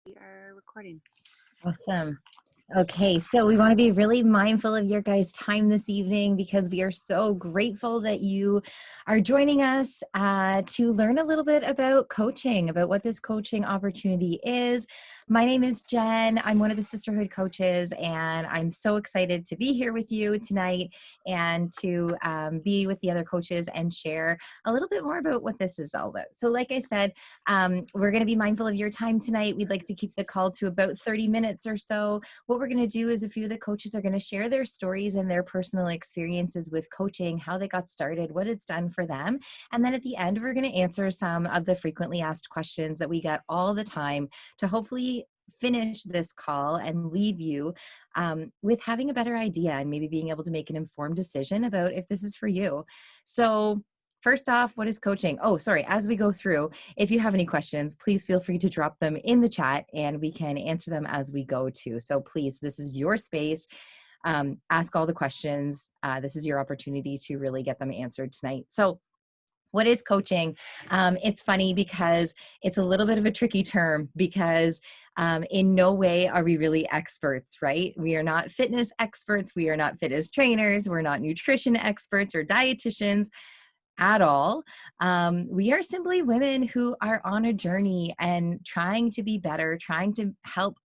We are recording. Awesome. Okay, so we want to be really mindful of your guys' time this evening because we are so grateful that you are joining us to learn a little bit about coaching, about what this coaching opportunity is. My name is Jen. I'm one of the Sisterhood coaches, and I'm so excited to be here with you tonight and to be with the other coaches and share a little bit more about what this is all about. So like I said, we're going to be mindful of your time tonight. We'd like to keep the call to about 30 minutes or so. What we're going to do is a few of the coaches are going to share their stories and their personal experiences with coaching, how they got started, what it's done for them. And then at the end, we're going to answer some of the frequently asked questions that we get all the time to hopefully finish this call and leave you with having a better idea and maybe being able to make an informed decision about if this is for you. So first off, what is coaching? Oh, sorry. As we go through, if you have any questions, please feel free to drop them in the chat and we can answer them as we go too. So please, this is your space. Ask all the questions. This is your opportunity to really get them answered tonight. So what is coaching? It's funny because it's a little bit of a tricky term because in no way are we really experts, right? We are not fitness experts. We are not fitness trainers. We're not nutrition experts or dietitians at all. We are simply women who are on a journey and trying to be better, trying to help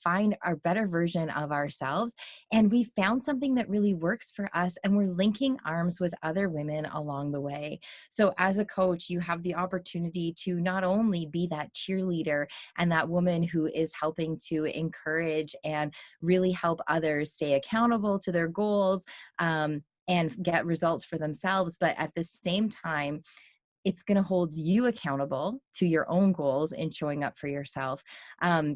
find our better version of ourselves. And we found something that really works for us, and we're linking arms with other women along the way. So as a coach, you have the opportunity to not only be that cheerleader and that woman who is helping to encourage and really help others stay accountable to their goals, and get results for themselves. But at the same time, it's going to hold you accountable to your own goals and showing up for yourself.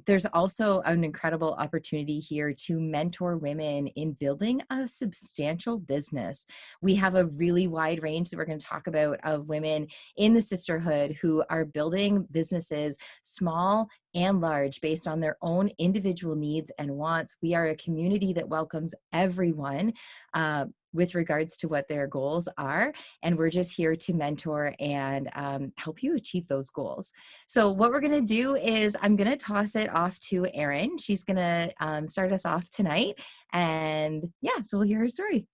There's also an incredible opportunity here to mentor women in building a substantial business. We have a really wide range that we're going to talk about of women in the sisterhood who are building businesses, small and large, based on their own individual needs and wants. We are a community that welcomes everyone with regards to what their goals are. And we're just here to mentor and help you achieve those goals. So what we're going to do is I'm going to toss it off to Erin. She's going to start us off tonight. And yeah, so we'll hear her story.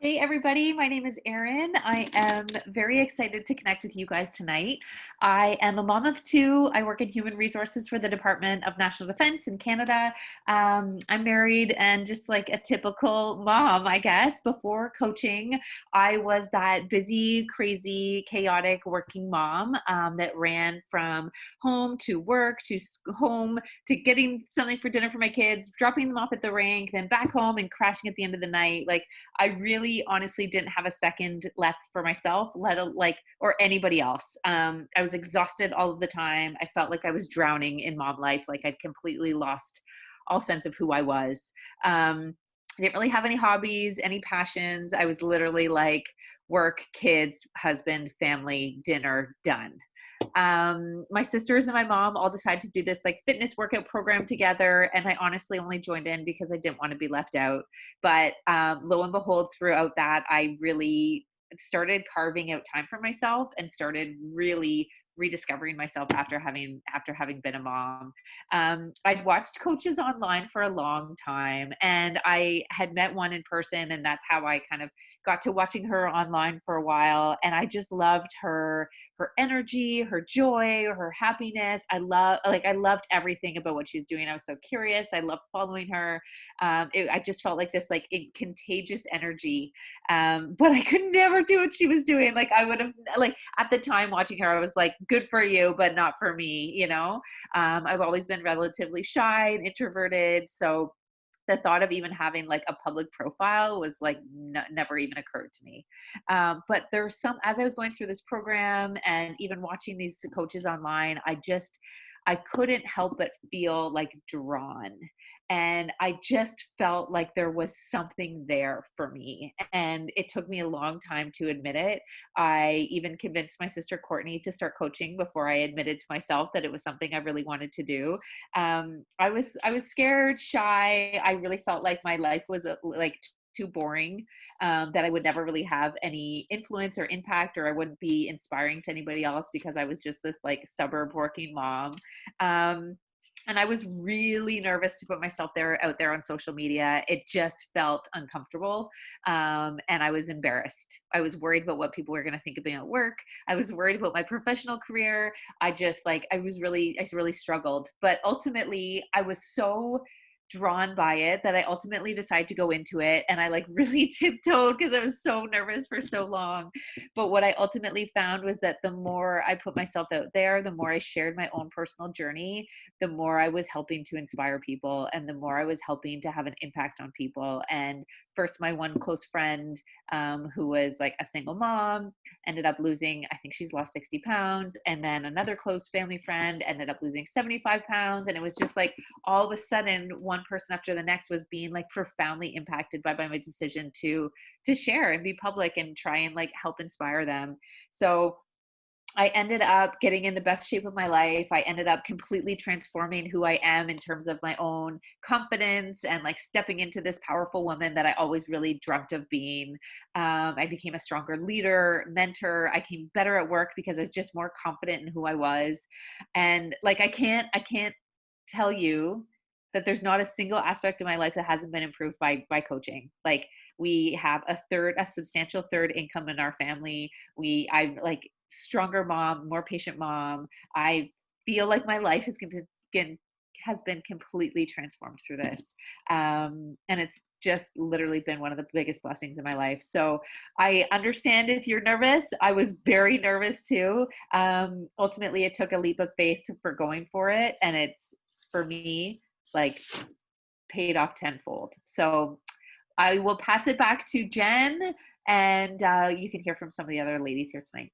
Hey everybody, my name is Erin. I am very excited to connect with you guys tonight. I am a mom of two. I work in human resources for the Department of National Defense in Canada. I'm married and just like a typical mom, I guess. Before coaching, I was that busy, crazy, chaotic working mom that ran from home to work to home to getting something for dinner for my kids, dropping them off at the rink, then back home and crashing at the end of the night. Like I really honestly didn't have a second left for myself, or anybody else. I was exhausted all of the time. I felt like I was drowning in mom life. Like I'd completely lost all sense of who I was. I didn't really have any hobbies, any passions. I was literally like work, kids, husband, family, dinner, done. My sisters and my mom all decided to do this like fitness workout program together. And I honestly only joined in because I didn't want to be left out. But lo and behold, throughout that, I really started carving out time for myself and started really rediscovering myself after having been a mom. I'd watched coaches online for a long time, and I had met one in person, and that's how I kind of got to watching her online for a while. And I just loved her energy, her joy, her happiness. I loved everything about what she was doing. I was so curious. I loved following her. I just felt like this contagious energy. But I could never do what she was doing. Like I would have, like at the time watching her, I was like, good for you, but not for me, you know? I've always been relatively shy and introverted. So the thought of even having like a public profile was like never even occurred to me. But there's as I was going through this program and even watching these coaches online, I couldn't help but feel like drawn. And I just felt like there was something there for me. And it took me a long time to admit it. I even convinced my sister Courtney to start coaching before I admitted to myself that it was something I really wanted to do. I was scared, shy. I really felt like my life was like too boring, that I would never really have any influence or impact, or I wouldn't be inspiring to anybody else because I was just this like suburb working mom. Um, and I was really nervous to put myself out there on social media. It just felt uncomfortable. And I was embarrassed. I was worried about what people were going to think of me at work. I was worried about my professional career. I really struggled. But ultimately, I was so drawn by it that I ultimately decided to go into it, and I like really tiptoed because I was so nervous for so long. But what I ultimately found was that the more I put myself out there, the more I shared my own personal journey, the more I was helping to inspire people, and the more I was helping to have an impact on people. And first, my one close friend, who was like a single mom, ended up losing, I think she's lost 60 pounds. And then another close family friend ended up losing 75 pounds. And it was just like all of a sudden, one person after the next was being like profoundly impacted by my decision to share and be public and try and like help inspire them. So I ended up getting in the best shape of my life. I ended up completely transforming who I am in terms of my own confidence and like stepping into this powerful woman that I always really dreamt of being. I became a stronger leader, mentor. I came better at work because I was just more confident in who I was. And like, I can't tell you that there's not a single aspect of my life that hasn't been improved by coaching. Like, we have a substantial third income in our family. I'm like stronger mom, more patient mom. I feel like my life has been completely transformed through this. And it's just literally been one of the biggest blessings in my life. So I understand if you're nervous. I was very nervous too. Ultimately, it took a leap of faith for going for it. And it's, for me, like paid off tenfold. So I will pass it back to Jen, and you can hear from some of the other ladies here tonight.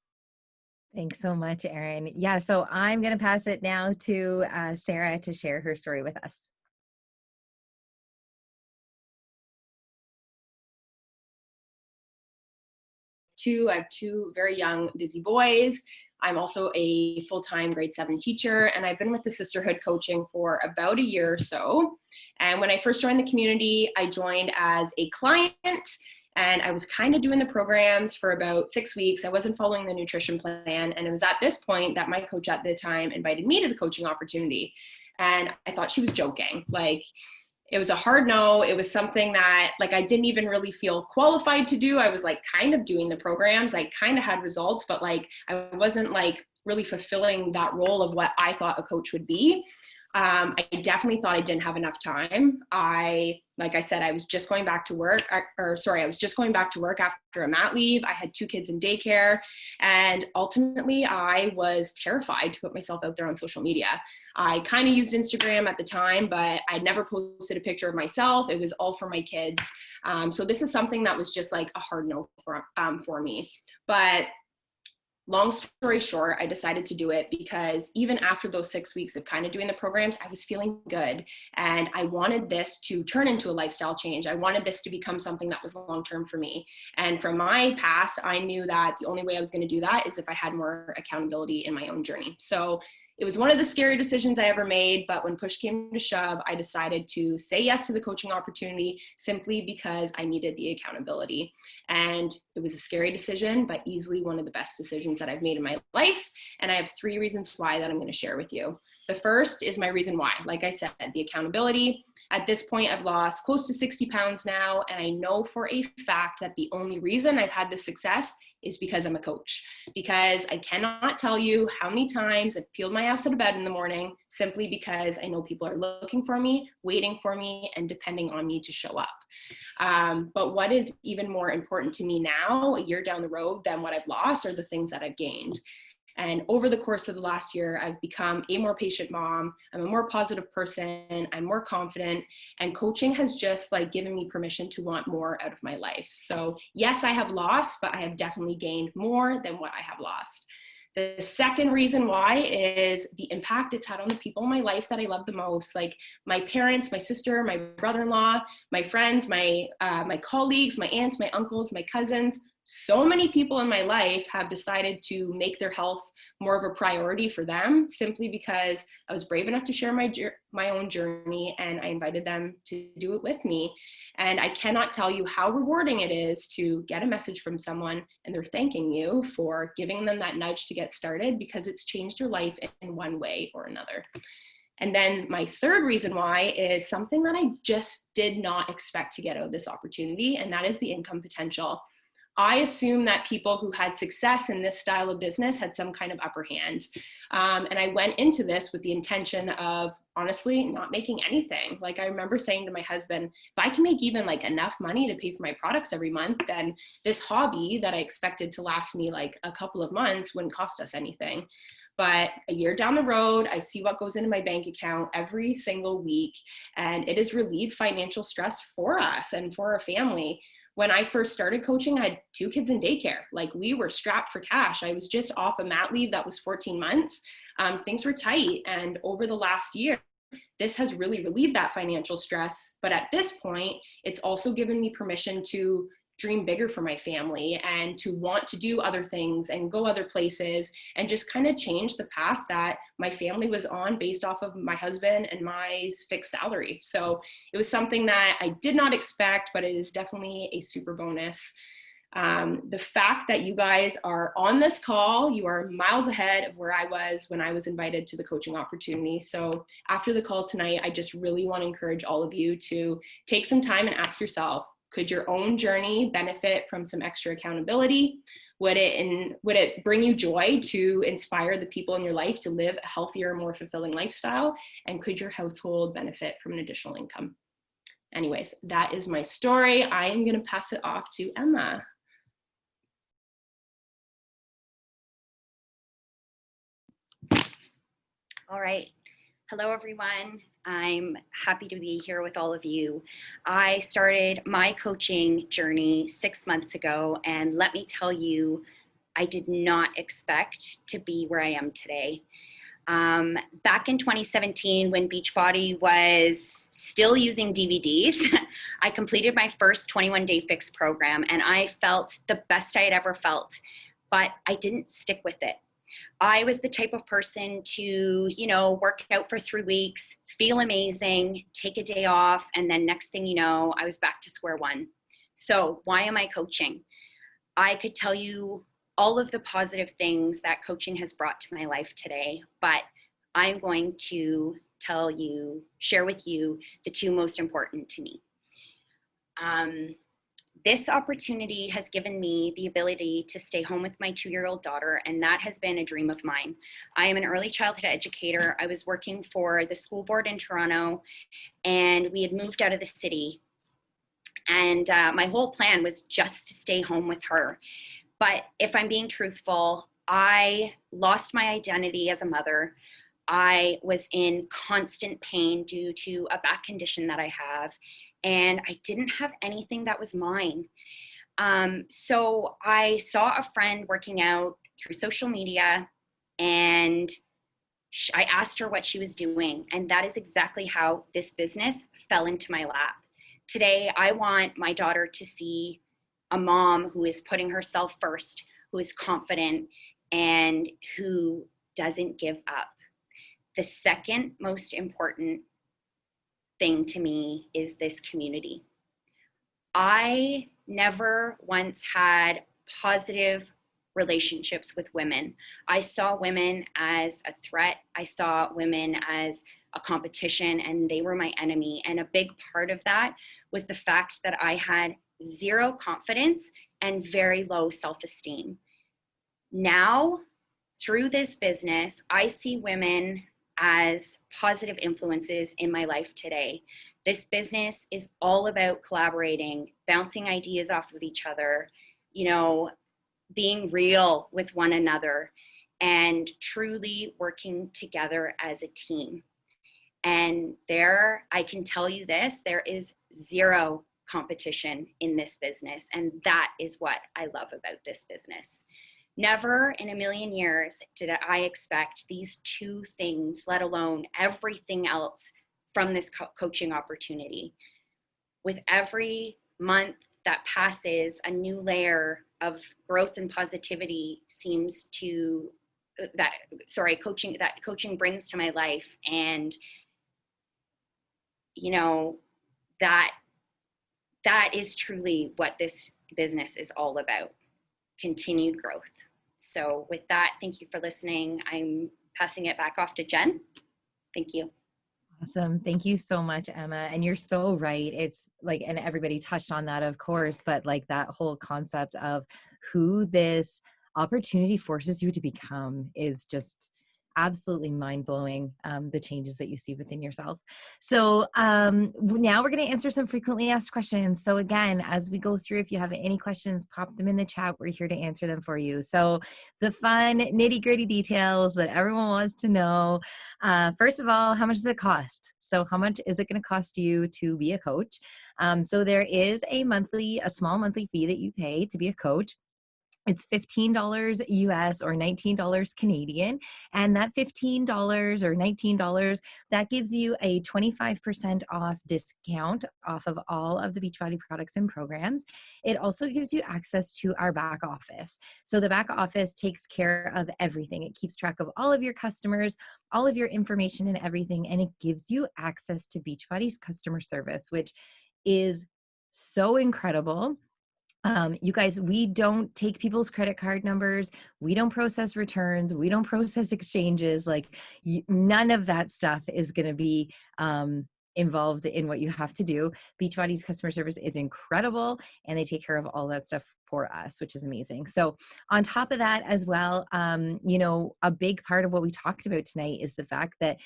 Thanks so much, Erin. Yeah, so I'm going to pass it now to Sarah to share her story with us. I have two very young, busy boys. I'm also a full-time grade 7 teacher, and I've been with the Sisterhood coaching for about a year or so. And when I first joined the community, I joined as a client, and I was kind of doing the programs for about 6 weeks. I wasn't following the nutrition plan, and it was at this point that my coach at the time invited me to the coaching opportunity. And I thought she was joking. Like, it was a hard no. It was something that like I didn't even really feel qualified to do. I was like kind of doing the programs. I kind of had results, but like I wasn't like really fulfilling that role of what I thought a coach would be. I definitely thought I didn't have enough time. Like I said, I was just going back to work, I was just going back to work after a mat leave. I had 2 kids in daycare, and ultimately I was terrified to put myself out there on social media. I kind of used Instagram at the time, but I never posted a picture of myself. It was all for my kids. So this is something that was just like a hard no for me. But long story short, I decided to do it because even after those 6 weeks of kind of doing the programs, I was feeling good. And I wanted this to turn into a lifestyle change. I wanted this to become something that was long-term for me. And from my past, I knew that the only way I was going to do that is if I had more accountability in my own journey. So it was one of the scary decisions I ever made, but when push came to shove, I decided to say yes to the coaching opportunity simply because I needed the accountability. And it was a scary decision, but easily one of the best decisions that I've made in my life. And I have 3 reasons why that I'm going to share with you. The first is my reason why. Like I said, the accountability. At this point, I've lost close to 60 pounds now, and I know for a fact that the only reason I've had this success is because I'm a coach. Because I cannot tell you how many times I've peeled my ass out of bed in the morning simply because I know people are looking for me, waiting for me, and depending on me to show up. But what is even more important to me now, a year down the road, than what I've lost are the things that I've gained. And over the course of the last year, I've become a more patient mom. I'm a more positive person. I'm more confident. And coaching has just like given me permission to want more out of my life. So yes, I have lost, but I have definitely gained more than what I have lost. The second reason why is the impact it's had on the people in my life that I love the most, like my parents, my sister, my brother-in-law, my friends, my colleagues, my aunts, my uncles, my cousins. so many people in my life have decided to make their health more of a priority for them simply because I was brave enough to share my own journey, and I invited them to do it with me. And I cannot tell you how rewarding it is to get a message from someone and they're thanking you for giving them that nudge to get started, because it's changed their life in one way or another. And then my third reason why is something that I just did not expect to get out of this opportunity, and that is the income potential. I assume that people who had success in this style of business had some kind of upper hand. And I went into this with the intention of honestly not making anything. Like, I remember saying to my husband, if I can make even like enough money to pay for my products every month, then this hobby that I expected to last me like a couple of months wouldn't cost us anything. But a year down the road, I see what goes into my bank account every single week, and it has relieved financial stress for us and for our family. When I first started coaching, I had 2 kids in daycare. Like, we were strapped for cash. I was just off a mat leave that was 14 months. Things were tight. And over the last year, this has really relieved that financial stress. But at this point, it's also given me permission to dream bigger for my family and to want to do other things and go other places and just kind of change the path that my family was on based off of my husband and my fixed salary. So it was something that I did not expect, but it is definitely a super bonus. The fact that you guys are on this call, you are miles ahead of where I was when I was invited to the coaching opportunity. So after the call tonight, I just really want to encourage all of you to take some time and ask yourself, could your own journey benefit from some extra accountability? Would it bring you joy to inspire the people in your life to live a healthier, more fulfilling lifestyle? And could your household benefit from an additional income? Anyways, that is my story. I am going to pass it off to Emma. All right. Hello, everyone. I'm happy to be here with all of you. I started my coaching journey 6 months ago, and let me tell you, I did not expect to be where I am today. Back in 2017, when Beachbody was still using DVDs, I completed my first 21-day fix program, and I felt the best I had ever felt, but I didn't stick with it. I was the type of person to, work out for 3 weeks, feel amazing, take a day off, and then next thing you know, I was back to square one. So why am I coaching? I could tell you all of the positive things that coaching has brought to my life today, but I'm going to share with you the 2 most important to me. This opportunity has given me the ability to stay home with my 2-year-old daughter, and that has been a dream of mine. I am an early childhood educator. I was working for the school board in Toronto, and we had moved out of the city. And my whole plan was just to stay home with her. But if I'm being truthful, I lost my identity as a mother. I was in constant pain due to a back condition that I have, and I didn't have anything that was mine. So I saw a friend working out through social media, and I asked her what she was doing, and that is exactly how this business fell into my lap. Today, I want my daughter to see a mom who is putting herself first, who is confident, and who doesn't give up. The second most important thing to me is this community. I never once had positive relationships with women. I saw women as a threat. I saw women as a competition, and they were my enemy. And a big part of that was the fact that I had zero confidence and very low self-esteem. Now, through this business, I see women as positive influences in my life today. This business is all about collaborating, bouncing ideas off of each other, being real with one another, and truly working together as a team. And I can tell you this, there is zero competition in this business. And that is what I love about this business. Never in a million years did I expect these 2 things, let alone everything else from this coaching opportunity. With every month that passes, a new layer of growth and positivity seems to coaching brings to my life. And you know, that is truly what this business is all about, continued growth. So with that, thank you for listening. I'm passing it back off to Jen. Thank you. Awesome. Thank you so much, Emma. And you're so right. It's like, and everybody touched on that, of course, but like that whole concept of who this opportunity forces you to become is just absolutely mind-blowing, the changes that you see within yourself. So now we're going to answer some frequently asked questions. So again, as we go through, if you have any questions, pop them in the chat. We're here to answer them for you. So the fun nitty-gritty details that everyone wants to know. First of all, how much does it cost? So how much is it going to cost you to be a coach? So there is a small monthly fee that you pay to be a coach. It's $15 US or $19 Canadian. And that $15 or $19, that gives you a 25% off discount off of all of the Beachbody products and programs. It also gives you access to our back office. So the back office takes care of everything. It keeps track of all of your customers, all of your information and everything. And it gives you access to Beachbody's customer service, which is so incredible. You guys, we don't take people's credit card numbers. We don't process returns. We don't process exchanges. Like none of that stuff is going to be involved in what you have to do. Beachbody's customer service is incredible, and they take care of all that stuff for us, which is amazing. So on top of that as well, a big part of what we talked about tonight is the fact that,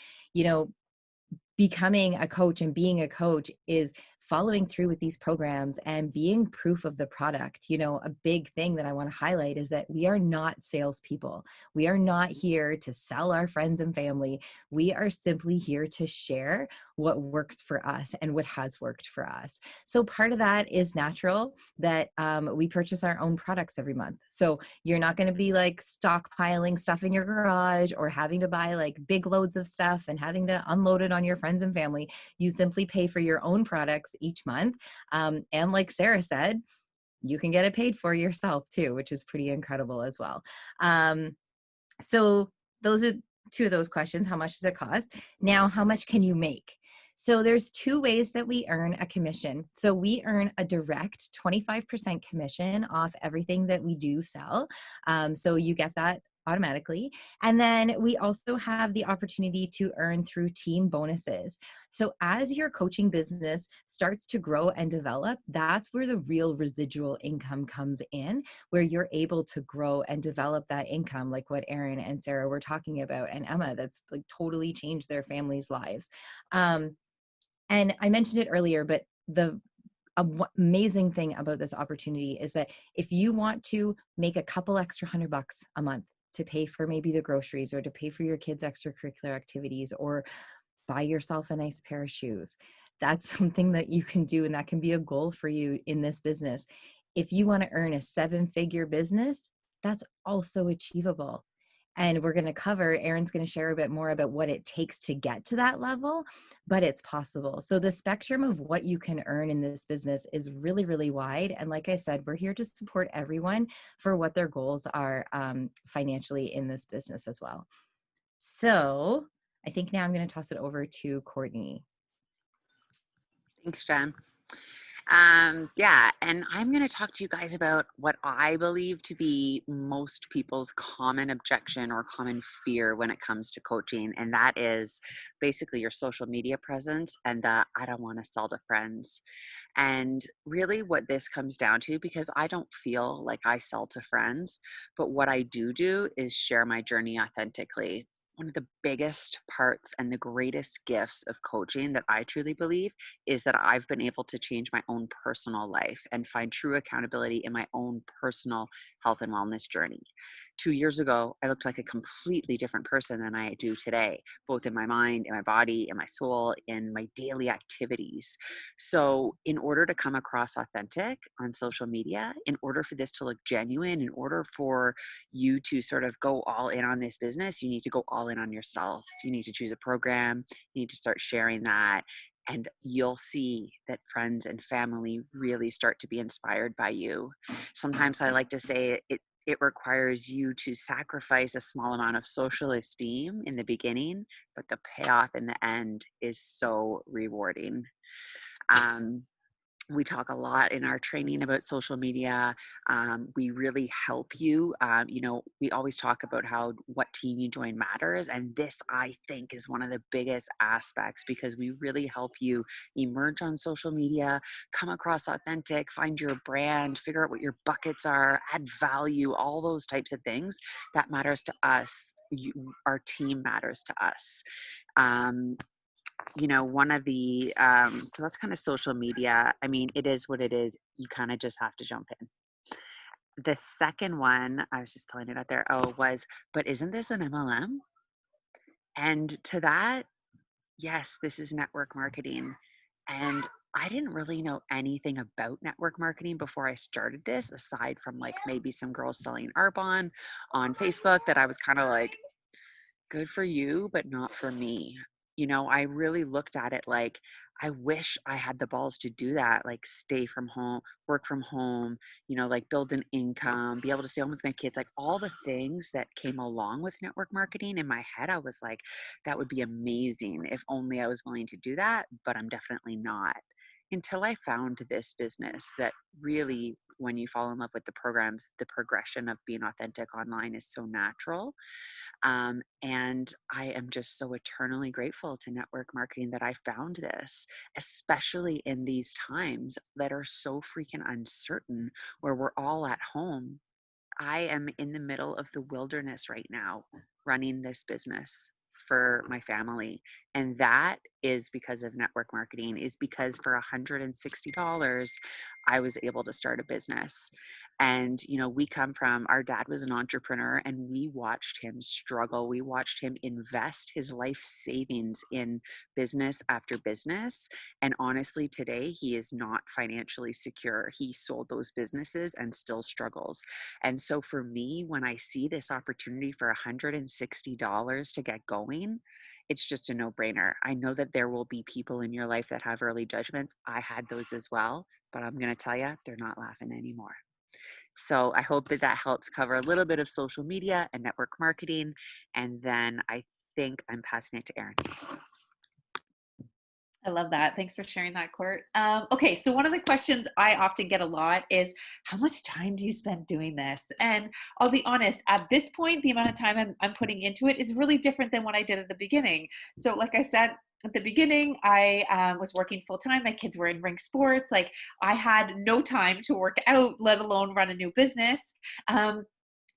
becoming a coach and being a coach is following through with these programs and being proof of the product. A big thing that I want to highlight is that we are not salespeople. We are not here to sell our friends and family. We are simply here to share what works for us and what has worked for us. So part of that is natural that we purchase our own products every month. So you're not going to be like stockpiling stuff in your garage or having to buy like big loads of stuff and having to unload it on your friends and family. You simply pay for your own products each month. And like Sarah said, you can get it paid for yourself too, which is pretty incredible as well. So those are two of those questions. How much does it cost? Now, how much can you make? So there's two ways that we earn a commission. So we earn a direct 25% commission off everything that we do sell. So you get that automatically. And then we also have the opportunity to earn through team bonuses. So as your coaching business starts to grow and develop, that's where the real residual income comes in, where you're able to grow and develop that income, like what Erin and Sarah were talking about, and Emma, that's like totally changed their families' lives. And I mentioned it earlier, but the amazing thing about this opportunity is that if you want to make a couple extra $100 a month to pay for maybe the groceries or to pay for your kids' extracurricular activities or buy yourself a nice pair of shoes, that's something that you can do, and that can be a goal for you in this business. If you want to earn a 7-figure business, that's also achievable. And we're going to cover, Erin's going to share a bit more about what it takes to get to that level, but it's possible. So the spectrum of what you can earn in this business is really, really wide. And like I said, we're here to support everyone for what their goals are financially in this business as well. So I think now I'm going to toss it over to Courtney. Thanks, Jen. And I'm going to talk to you guys about what I believe to be most people's common objection or common fear when it comes to coaching. And that is basically your social media presence and the I don't want to sell to friends. And really what this comes down to, because I don't feel like I sell to friends, but what I do is share my journey authentically. One of the biggest parts and the greatest gifts of coaching that I truly believe is that I've been able to change my own personal life and find true accountability in my own personal health and wellness journey. 2 years ago, I looked like a completely different person than I do today, both in my mind, in my body, in my soul, in my daily activities. So in order to come across authentic on social media, in order for this to look genuine, in order for you to sort of go all in on this business, you need to go all in on yourself. You need to choose a program. You need to start sharing that. and you'll see that friends and family really start to be inspired by you. Sometimes I like to say it requires you to sacrifice a small amount of social esteem in the beginning, but the payoff in the end is so rewarding. Um, we talk a lot in our training about social media. We really help you. We always talk about how what team you join matters. And this, I think, is one of the biggest aspects because we really help you emerge on social media, come across authentic, find your brand, figure out what your buckets are, add value, all those types of things. That matters to us. Our team matters to us. One of the so that's kind of social media. I mean, it is what it is. You kind of just have to jump in. The second one, I was just pulling it out there, was, but isn't this an MLM? And to that, yes, this is network marketing. And I didn't really know anything about network marketing before I started this, aside from like maybe some girls selling Arbonne on Facebook that I was kind of like, good for you, but not for me. I really looked at it like, I wish I had the balls to do that, like stay from home, work from home, like build an income, be able to stay home with my kids, like all the things that came along with network marketing. In my head, I was like, that would be amazing if only I was willing to do that, but I'm definitely not. Until I found this business that really, when you fall in love with the programs, the progression of being authentic online is so natural. And I am just so eternally grateful to network marketing that I found this, especially in these times that are so freaking uncertain, where we're all at home. I am in the middle of the wilderness right now, running this business for my family. And that is because of network marketing, is because for $160, I was able to start a business. And, we come from, our dad was an entrepreneur and we watched him struggle. We watched him invest his life savings in business after business. And honestly, today he is not financially secure. He sold those businesses and still struggles. And so for me, when I see this opportunity for $160 to get going, it's just a no-brainer. I know that there will be people in your life that have early judgments. I had those as well, but I'm going to tell you, they're not laughing anymore. So I hope that helps cover a little bit of social media and network marketing. And then I think I'm passing it to Erin. I love that. Thanks for sharing that, Court. Okay, so one of the questions I often get a lot is, how much time do you spend doing this? And I'll be honest, at this point, the amount of time I'm putting into it is really different than what I did at the beginning. So like I said, at the beginning, I was working full time. My kids were in rink sports. Like I had no time to work out, let alone run a new business.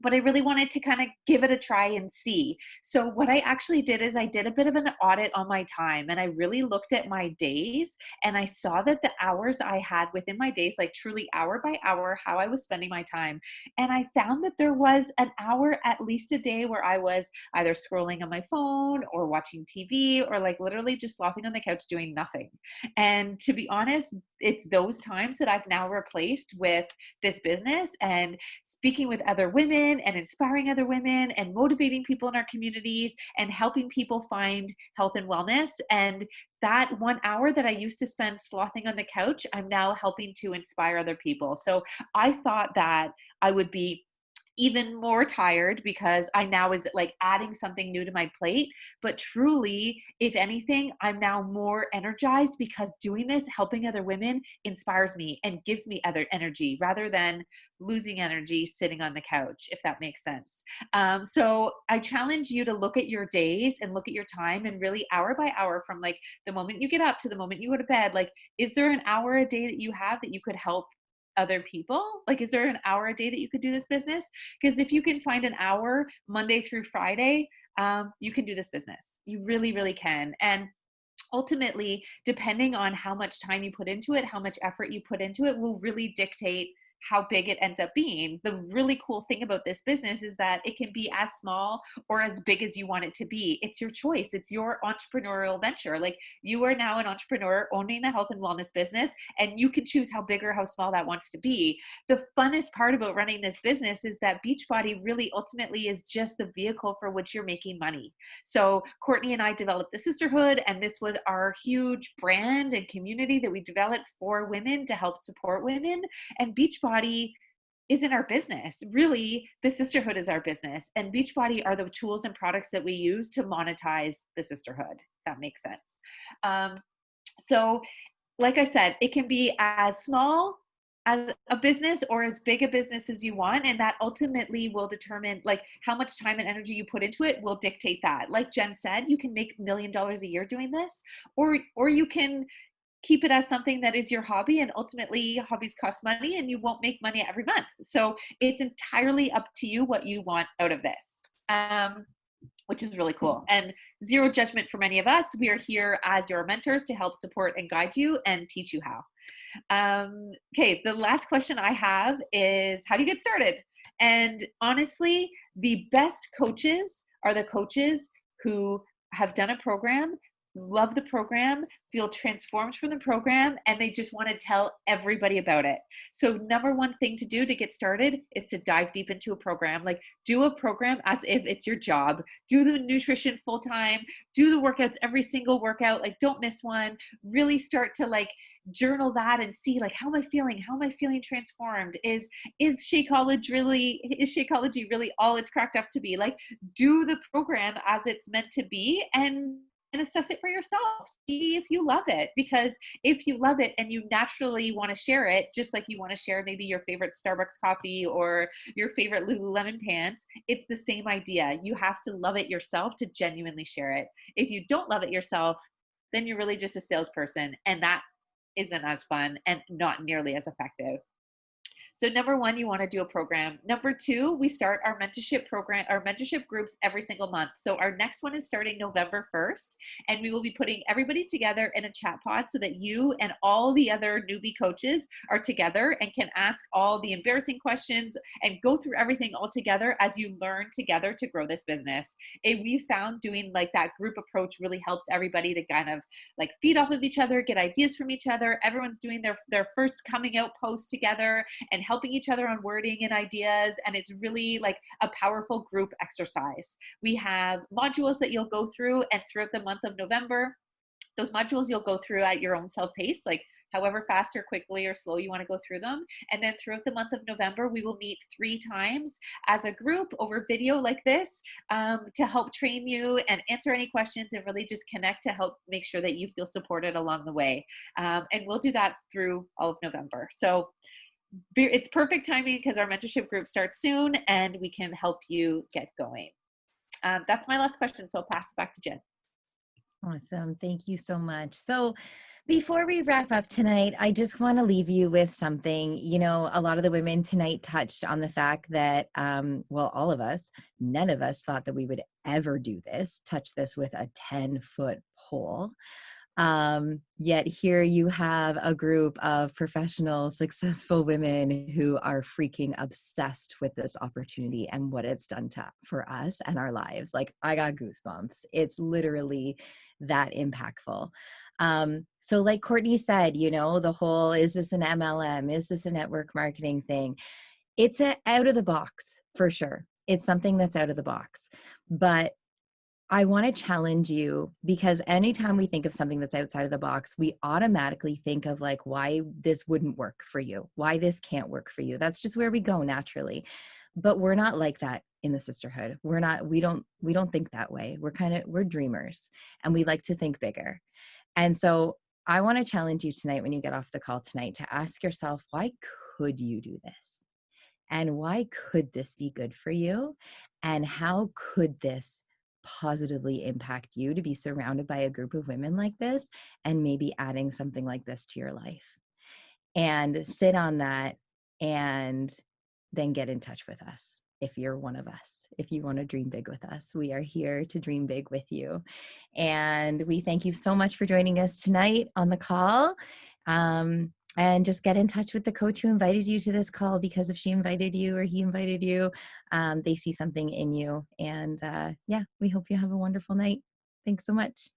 But I really wanted to kind of give it a try and see. So what I actually did is I did a bit of an audit on my time, and I really looked at my days, and I saw that the hours I had within my days, like truly hour by hour, how I was spending my time. And I found that there was an hour at least a day where I was either scrolling on my phone or watching TV or like literally just slothing on the couch doing nothing. And to be honest, it's those times that I've now replaced with this business and speaking with other women and inspiring other women and motivating people in our communities and helping people find health and wellness. And that 1 hour that I used to spend slothing on the couch, I'm now helping to inspire other people. So I thought that I would be even more tired because I now is like adding something new to my plate. But truly, if anything, I'm now more energized because doing this, helping other women, inspires me and gives me other energy rather than losing energy sitting on the couch, if that makes sense. So I challenge you to look at your days and look at your time and really hour by hour, from like the moment you get up to the moment you go to bed, like, is there an hour a day that you have that you could help other people? Like, is there an hour a day that you could do this business? Because if you can find an hour Monday through Friday, you can do this business. You really, really can. And ultimately, depending on how much time you put into it, how much effort you put into it, will really dictate how big it ends up being. The really cool thing about this business is that it can be as small or as big as you want it to be. It's your choice. It's your entrepreneurial venture. Like, you are now an entrepreneur owning a health and wellness business, and you can choose how big or how small that wants to be. The funnest part about running this business is that Beachbody really ultimately is just the vehicle for which you're making money. So Courtney and I developed the Sisterhood, and this was our huge brand and community that we developed for women to help support women. And Beachbody isn't our business. Really, the Sisterhood is our business. And Beachbody are the tools and products that we use to monetize the Sisterhood, if that makes sense. So like I said, it can be as small as a business or as big a business as you want. And that ultimately will determine like how much time and energy you put into it will dictate that. Like Jen said, you can make $1 million a year doing this, or you can keep it as something that is your hobby, and ultimately hobbies cost money and you won't make money every month. So it's entirely up to you what you want out of this. Which is really cool. And zero judgment from any of us. We are here as your mentors to help support and guide you and teach you how. Okay, the last question I have is, how do you get started? And honestly, the best coaches are the coaches who have done a program, love the program, feel transformed from the program, and they just want to tell everybody about it. So number one thing to do to get started is to dive deep into a program. Like, do a program as if it's your job. Do the nutrition full time, do the workouts, every single workout, like don't miss one. Really start to like journal that and see like, how am I feeling? How am I feeling transformed? Is Shakeology really all it's cracked up to be? Like, do the program as it's meant to be, and assess it for yourself. See if you love it, because if you love it and you naturally want to share it, just like you want to share maybe your favorite Starbucks coffee or your favorite Lululemon pants, it's the same idea. You have to love it yourself to genuinely share it. If you don't love it yourself, then you're really just a salesperson, and that isn't as fun and not nearly as effective. So number one, you want to do a program. Number two, we start our mentorship program, our mentorship groups every single month. So our next one is starting November 1st, and we will be putting everybody together in a chat pod so that you and all the other newbie coaches are together and can ask all the embarrassing questions and go through everything all together as you learn together to grow this business. And we found doing like that group approach really helps everybody to kind of like feed off of each other, get ideas from each other. Everyone's doing their first coming out post together and helping each other on wording and ideas. And it's really like a powerful group exercise. We have modules that you'll go through, and throughout the month of November, those modules you'll go through at your own self-pace, like however fast or quickly or slow you want to go through them. And then throughout the month of November, we will meet 3 times as a group over video like this to help train you and answer any questions and really just connect to help make sure that you feel supported along the way. And we'll do that through all of November. So it's perfect timing because our mentorship group starts soon and we can help you get going. That's my last question, so I'll pass it back to Jen. Awesome. Thank you so much. So before we wrap up tonight, I just want to leave you with something. You know, a lot of the women tonight touched on the fact that, well, all of us, none of us thought that we would ever do this, touch this with a 10-foot pole. Yet here you have a group of professional, successful women who are freaking obsessed with this opportunity and what it's done for us and our lives. Like, I got goosebumps. It's literally that impactful. So like Courtney said, you know, the whole, is this an MLM? Is this a network marketing thing? It's out of the box for sure. It's something that's out of the box, but I want to challenge you, because anytime we think of something that's outside of the box, we automatically think of like why this wouldn't work for you, why this can't work for you. That's just where we go naturally. But we're not like that in the Sisterhood. We don't think that way. We're dreamers, and we like to think bigger. And so I want to challenge you tonight, when you get off the call tonight, to ask yourself, why could you do this? And why could this be good for you? And how could this positively impact you to be surrounded by a group of women like this, and maybe adding something like this to your life? And sit on that, and then get in touch with us. If you're one of us, if you want to dream big with us, we are here to dream big with you. And we thank you so much for joining us tonight on the call. And just get in touch with the coach who invited you to this call, because if she invited you or he invited you, they see something in you. And yeah, we hope you have a wonderful night. Thanks so much.